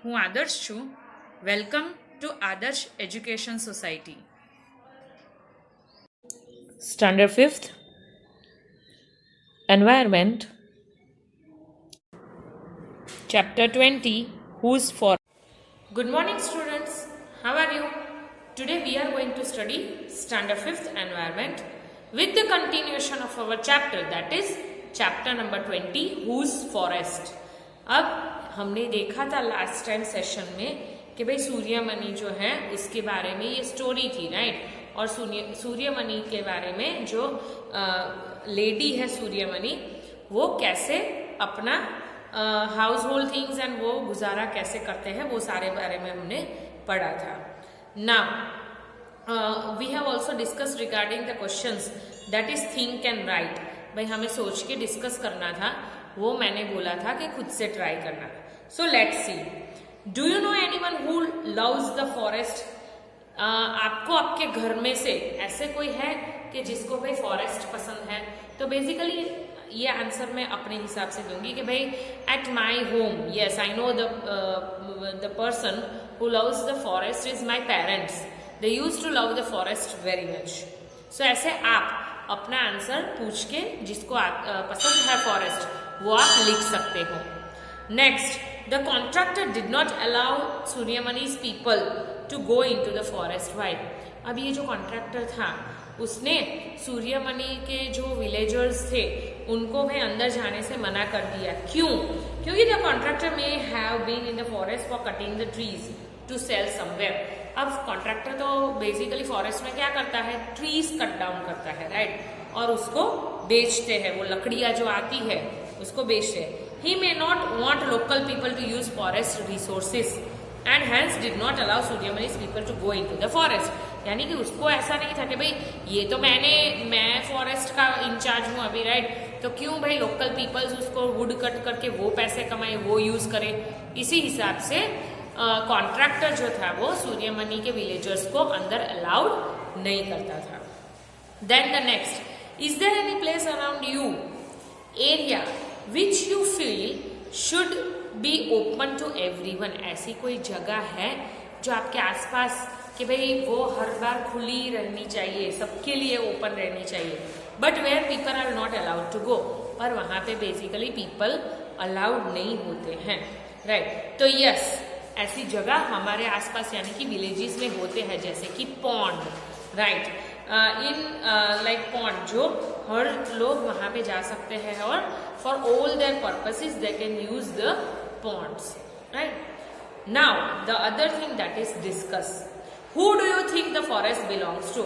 હું આદર્શ છું. વેલકમ ટુ આદર્શ education society. Standard 5th Environment, Chapter 20 Who's for. Good morning, students. How are you? Today we are going to study Standard 5th Environment with the continuation of our chapter, that is chapter number 20 Who's Forest. अब हमने देखा था last time session में कि भाई सूर्यमणि जो है उसके बारे में ये स्टोरी थी, राइट. और सूर्यमणि के बारे में जो लेडी है सूर्यमणि, वो कैसे अपना हाउस होल्ड थिंग्स एंड वो गुजारा कैसे करते हैं, वो सारे बारे में हमने पढ़ा था. Now we have also discuss regarding the questions that is think and right. भाई हमें सोच के डिस्कस करना था, वो मैंने बोला था कि खुद से ट्राई करना. So let's see. Do you know anyone who loves the forest? आपको आपके घर में से ऐसे कोई है कि जिसको भाई फॉरेस्ट पसंद है? तो बेसिकली ये आंसर मैं अपने हिसाब से दूंगी कि भाई at my home, yes I know the person who loves the forest is my parents. They use to love the forest very much. So ऐसे आप अपना आंसर पूछ के जिसको पसंद है फॉरेस्ट वो आप लिख सकते हो. Next, the contractor did not allow Suryamani's people to go into the forest. Why? अब ये जो कॉन्ट्रैक्टर था उसने सूर्यमणि के जो विलेजर्स थे उनको भी अंदर जाने से मना कर दिया. क्यों? क्योंकि the contractor may have been in the forest for cutting the trees to sell somewhere. अब कॉन्ट्रैक्टर तो बेसिकली फॉरेस्ट में क्या करता है? ट्रीज कट डाउन करता है, राइट, और उसको बेचते हैं. वो लकड़ियां जो आती है उसको बेचते हैं. He may not want local people to use forest resources and hence did not allow Suryamani's people to go into the forest. यानी कि उसको ऐसा नहीं था कि भाई ये तो मैं फॉरेस्ट का इंचार्ज हूँ अभी, राइट, तो क्यों भाई लोकल पीपल्स उसको वुड कट करके वो पैसे कमाए, वो यूज करे. इसी हिसाब से कॉन्ट्रैक्टर जो था वो सूर्यमणि के विलेजर्स को अंदर अलाउड नहीं करता था. Then the next, is there any place around you area which you feel should be open to everyone? ऐसी कोई जगह है जो आपके आसपास कि भाई वो हर बार खुली रहनी चाहिए, सबके लिए ओपन रहनी चाहिए, but where people are not allowed to go, पर वहां पे बेसिकली पीपल अलाउड नहीं होते हैं, राइट. तो यस, ऐसी जगह हमारे आसपास यानी कि विलेजेस में होते हैं, जैसे कि pond, right, in like pond जो हर लोग वहां पे जा सकते हैं और for all their purposes they can use the ponds, right. Now the other thing that is discuss, who do you think the forest belongs to?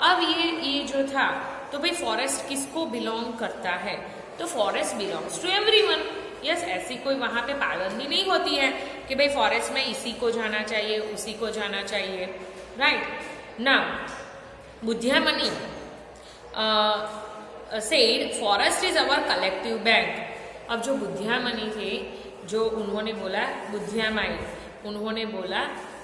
अब ये जो था तो भाई फॉरेस्ट किसको बिलोंग करता है? तो forest belongs to everyone. Yes, ऐसी कोई वहां पे पाबंदी नहीं होती है कि भाई फॉरेस्ट में इसी को जाना चाहिए, उसी को जाना चाहिए, right. Now Buddhiyamani said forest is our collective bank. अब जो बुद्धियामणि थे, जो उन्होंने बोला, बुद्धियामाई, उन्होंने बोला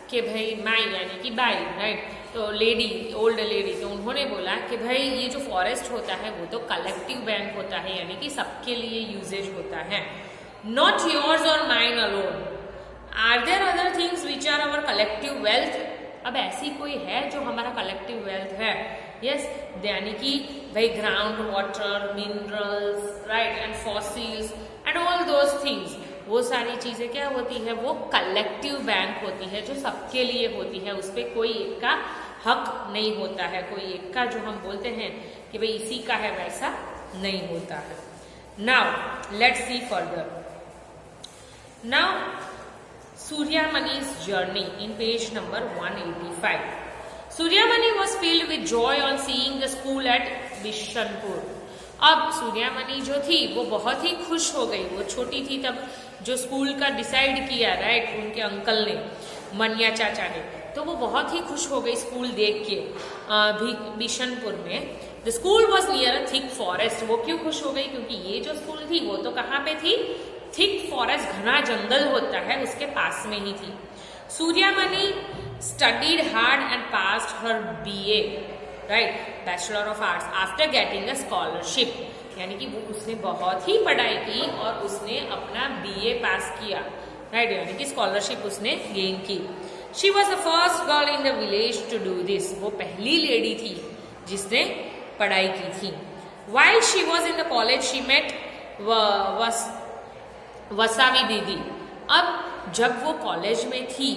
कि भाई माई यानी कि बाई, राइट, तो लेडी, ओल्ड लेडी, तो उन्होंने बोला कि भाई ये जो फॉरेस्ट होता है वो तो कलेक्टिव बैंक होता है, यानी कि सबके लिए यूजेज होता है. नॉट योर्स और mine alone. Are there other things which are our collective wealth? अब ऐसी कोई है जो हमारा कलेक्टिव वेल्थ है? यस, यानी कि भाई ground water, minerals, right, and fossils and all those things, वो सारी चीजें क्या होती है? वो कलेक्टिव बैंक होती है जो सबके लिए होती है. उस पर कोई एक का हक नहीं होता है, कोई एक का जो हम बोलते हैं कि भाई इसी का है, वैसा नहीं होता है. Now let's see further. Now Suryamani's journey in page number 185. Suryamani was filled with joy on seeing the school at Bishanpur. अब सूर्यमणि जो थी वो बहुत ही खुश हो गई. वो छोटी थी तब जो स्कूल का डिसाइड किया, राइट, उनके अंकल ने, मनिया चाचा ने, तो वो बहुत ही खुश हो गई स्कूल देख के बिशनपुर में. The school was near a thick forest. वो क्यों खुश हो गई? क्योंकि ये जो स्कूल थी वो तो कहाँ पे थी? थिक फॉरेस्ट, घना जंगल होता है, उसके पास में ही थी. Suryamani studied hard and passed her BA, right, bachelor of arts, after getting a scholarship. यानी कि वो उसने बहुत ही पढ़ाई की और उसने अपना BA पास किया. राइट, यानी कि स्कॉलरशिप उसने गेन की. She was the first girl in the village to do this. वो पहली लेडी थी जिसने पढ़ाई की थी. While she was in the college she met Vasavi दीदी. अब जब वो कॉलेज में थी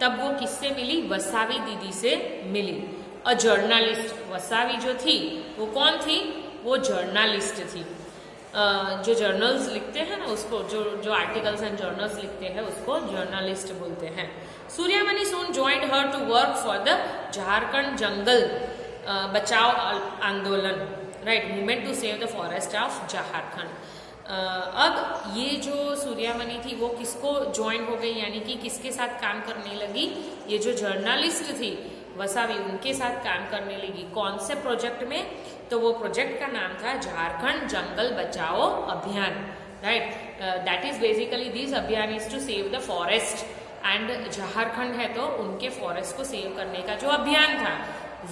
तब वो किससे मिली? वसावी दीदी से मिली. A journalist. वसावी जो थी वो कौन थी? वो जर्नलिस्ट थी. जो जर्नल्स लिखते हैं ना उसको, जो आर्टिकल्स एंड जर्नल्स लिखते हैं उसको जर्नलिस्ट बोलते हैं. Suryamani soon joined her to work for the Jharkhand Jungle Bachao Andolan, right, movement to save the forest of Jharkhand. अब ये जो सूर्यमणि थी वो किसको ज्वाइन हो गई, यानी कि किसके साथ काम करने लगी? ये जो जर्नलिस्ट थी वसावी, उनके साथ काम करने लगी. कौन से प्रोजेक्ट में? तो वो प्रोजेक्ट का नाम था Jharkhand Jungle Bachao Abhiyan, right. That is basically this abhiyan is to save the forest and Jharkhand है तो उनके फॉरेस्ट को सेव करने का जो अभियान था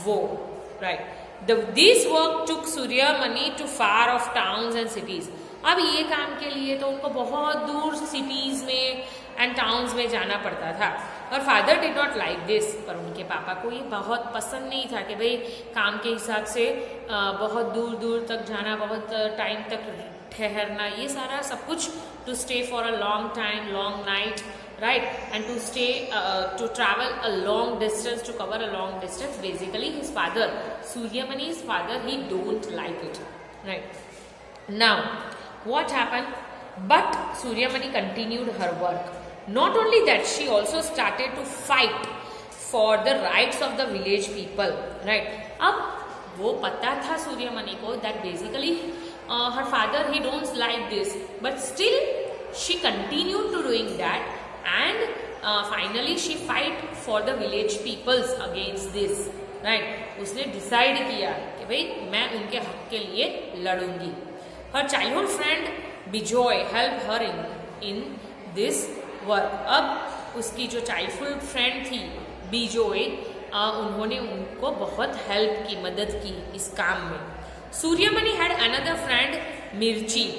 वो, right. This work took Suryamani to far off towns and cities. अब ये काम के लिए तो उनको बहुत दूर सिटीज में एंड टाउन्स में जाना पड़ता था. और father did not like this. पर उनके पापा को ये बहुत पसंद नहीं था कि भाई काम के हिसाब से बहुत दूर दूर तक जाना, बहुत टाइम तक ठहरना, ये सारा सब कुछ to stay for a long time, long night, right, and to stay to travel a long distance, to cover a long distance. Basically his father, Suryamani's father, he don't like it, right. Now what happened? But Suryamani continued her work. Not only that, she also started to fight for the rights of the village people, right. अब वो पता था सूर्यमणि को that basically her father, he don't like this, but still she continued to doing that. And finally she fight for the village peoples against this, right. उसने decide किया कि भाई मैं उनके हक के लिए लड़ूंगी. Her childhood friend Bijoy helped her in this work. अब उसकी जो चाइल्डहुड फ्रेंड थी बिजोय, उन्होंने उनको बहुत हेल्प की, मदद की इस काम में. सूर्यमणि had another friend मिर्ची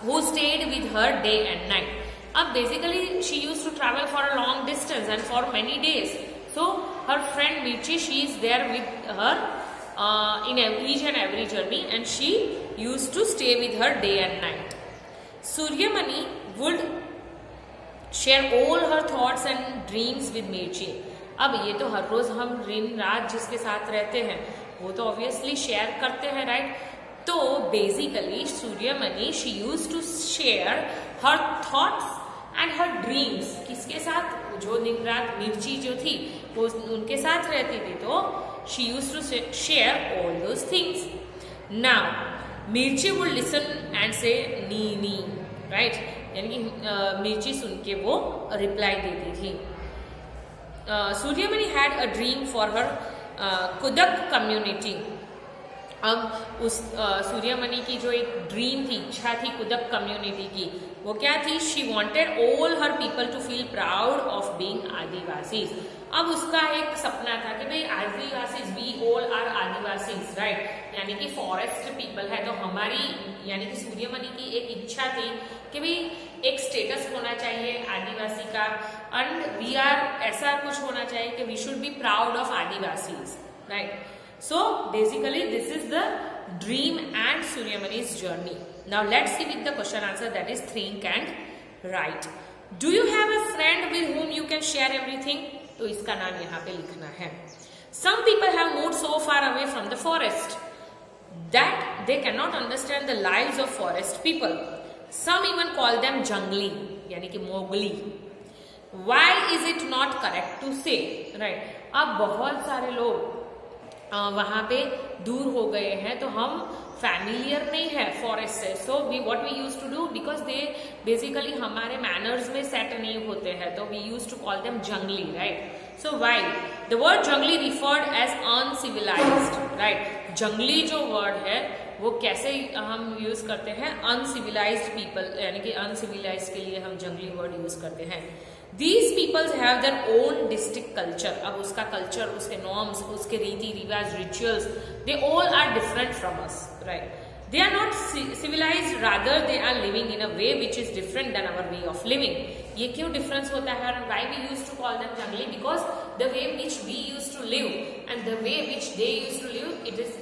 who stayed with her day and night. अब basically she use to travel for a long distance and for many days. So her friend Mirchi, she is there with her in each and every journey, and she used to stay with her day and night. Suryamani would share all her thoughts and dreams with Mirchi. अब ये तो हर रोज हम दिन रात जिसके साथ रहते हैं वो तो ऑब्वियसली शेयर करते हैं, राइट. तो basically Suryamani she use to share her thoughts and her dreams किसके साथ? जो दिन रात मिर्ची जो थी वो उनके साथ रहती थी, तो she use to share all those things. Now Mirchi would listen and say नी नी, राइट, यानी कि मिर्ची सुन के वो रिप्लाई देती थी. Suryamani had a dream for her Kudak community. अब उस सूर्यमणि की जो एक ड्रीम थी, इच्छा थी कुदक कम्युनिटी की, वो क्या थी? She wanted all her people to feel proud of being Adivasis. अब उसका एक सपना था कि भाई Adivasis, we all are Adivasis, right, यानी कि फॉरेस्ट पीपल है. तो हमारी यानी कि सूर्यमणि की एक इच्छा थी कि भाई एक स्टेटस होना चाहिए आदिवासी का, एंड वी आर, ऐसा कुछ होना चाहिए कि we should be proud of Adivasis, right. So basically this is the dream and Suryamani's journey. Now let's see with the question answer, that is think and write. Do you have a friend with whom you can share everything? तो इसका नाम यहाँ पे लिखना है. Some people have moved so far away from the forest that they cannot understand the lives of forest people. Some even call them jungli, यानी कि Mowgli. Why is it not correct to say, right? अब बहुत सारे लोग वहाँ पे दूर हो गए हैं, तो हम फैमिलियर नहीं है फॉरेस्ट से. So we what we use to do, because they basically हमारे मैनर्स में सेट नहीं होते हैं, तो we use to call them jungli, right. So why the word jungli referred as uncivilized, right. Jungli जो वर्ड है वो कैसे हम यूज करते हैं? अनसिविलाइज्ड पीपल, यानी कि अनसिविलाइज्ड के लिए हम जंगली वर्ड यूज करते हैं. These peoples have their own distinct culture. अब उसका कल्चर, उसके नॉर्म्स, उसके रीति रिवाज, rituals, they all are different from us, right? They are not civilized, rather they are living in a way which is different than our way of living. ये क्यों difference होता है और why we use to call them jungli, because the way which we use to live and the way which they use to live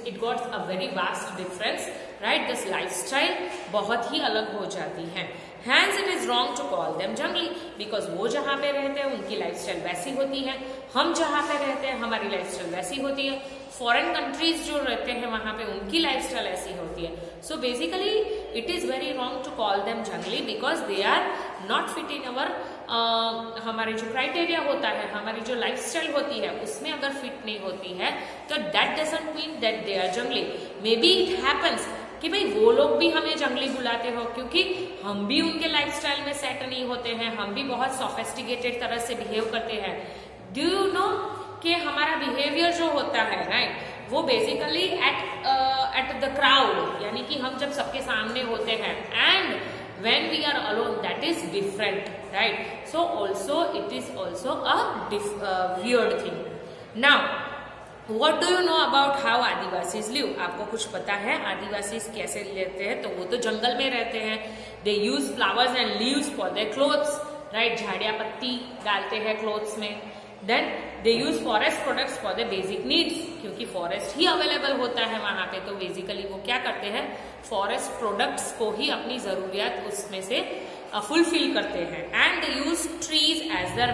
it got a very vast difference, right. This lifestyle बहुत ही अलग हो जाती है। Hence it is wrong to call them जंगली, because वो जहाँ पे रहते हैं उनकी लाइफस्टाइल वैसी होती है, हम जहाँ पे रहते हैं हमारी लाइफस्टाइल वैसी होती है, फॉरेन कंट्रीज जो रहते हैं वहाँ पे उनकी लाइफस्टाइल ऐसी होती है। So basically it is very wrong to call them jungli because they are not fit in our, हमारे जो क्राइटेरिया होता है, हमारी जो लाइफस्टाइल होती है उसमें अगर फिट नहीं होती है तो that doesn't mean that they are jungli. May be it happens कि भाई वो लोग भी हमें जंगली बुलाते हो क्योंकि हम भी उनके लाइफस्टाइल में सेट नहीं होते हैं, हम भी बहुत सोफिस्टिकेटेड तरह से बिहेव करते हैं। डू यू नो कि हमारा बिहेवियर जो होता है, राइट, वो बेसिकली एट द क्राउड, यानी कि हम जब सबके सामने होते हैं, and when we are alone that is different, right? So also it is also a weird thing. Now what do you know about how Adivasis live? आपको कुछ पता है आदिवासीज कैसे रहते हैं? तो वो तो जंगल में रहते हैं। they use flowers and leaves for their clothes, right? झाड़ियाँ पत्ती डालते हैं क्लोथ्स में। then they use forest products for their basic needs, क्योंकि फॉरेस्ट ही अवेलेबल होता है वहां पे, तो बेसिकली वो क्या करते हैं, फॉरेस्ट प्रोडक्ट्स को ही अपनी जरूरियात उसमें से फुलफिल करते हैं। And they use trees as their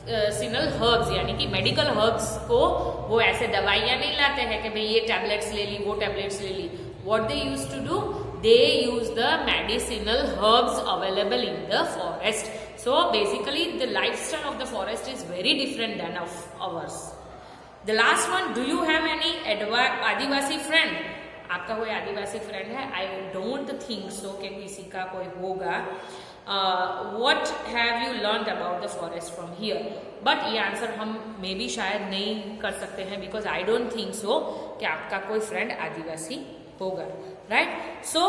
medicinal herbs, यानी कि मेडिकल हर्ब्स को वो ऐसे दवाइयां नहीं लाते हैं कि भाई ये टैबलेट्स ले ली, वो टैबलेट्स ले ली। What they use to do, they use the medicinal herbs available in the forest. So basically the lifestyle of the forest is very different than of ours. The last one, do you have any Adivasi friend? आपका कोई आदिवासी friend है? I don't think so कि किसी का कोई होगा। What have you learned about the forest from here? But ये answer हम मे बी शायद नहीं कर सकते हैं because I don't think so कि आपका कोई फ्रेंड आदिवासी होगा, right? So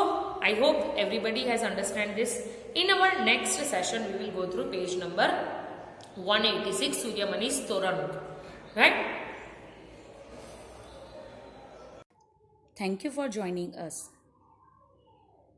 I hope everybody has understand this. In our next session we will go through page number 186, Suryamani's Toranuk, right? Thank you for joining us.